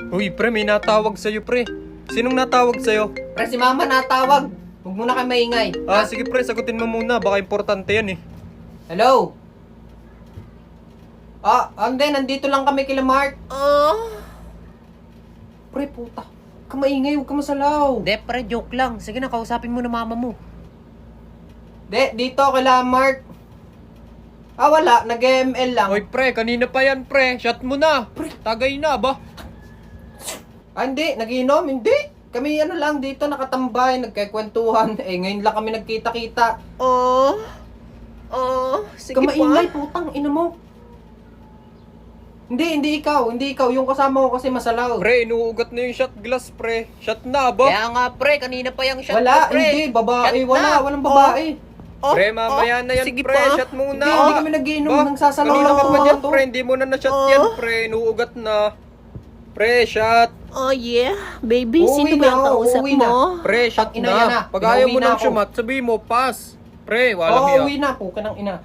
Uy, pre, may natawag sa'yo, pre. Sinong natawag sa'yo? Pre, si mama natawag. Huwag muna kayo maingay. Sige pre, sagutin mo muna. Baka importante yan eh. Hello? Hindi, nandito lang kami kila Mark. Pre, puta. Huwag ka maingay, huwag ka masalaw. De, pre, joke lang. Sige na, kausapin mo na mama mo. Dito kila Mark. Wala, nag-ML lang. Uy pre, kanina pa yan pre. Shot mo na. Pre. Tagay na ba? Hindi, nagiinom, hindi. Kami lang dito nakatambay, nagkikwentuhan. Ngayon lang kami nagkita-kita. Sige Kamaingay, putang ina mo. Hindi ikaw. Yung kasama ko kasi masalaw. Pre, inuugat na yung shot glass pre. Shot na ba? Kaya nga, pre, kanina pa yung shot Wala, mo, pre. hindi, babae, Shot na. walang babae. Pre, mamaya na yan sige pre. pa. Shot muna. Hindi kami nagiinom, Ba? nagsasalaw Kanina lang ka pa ako. dyan pre. Hindi mo na na-shot yan pre. Inuugat na. Pre, shot. Oh, yeah. Baby, Uuwi sino ba na, ang kausap uuwi mo? na. Pre, shot Ina yan na. na. Pag ayaw Pinauwi mo na nang ako. shumat, sabihin mo, pass. Pre, walang iya. Uwi na po ka ng ina.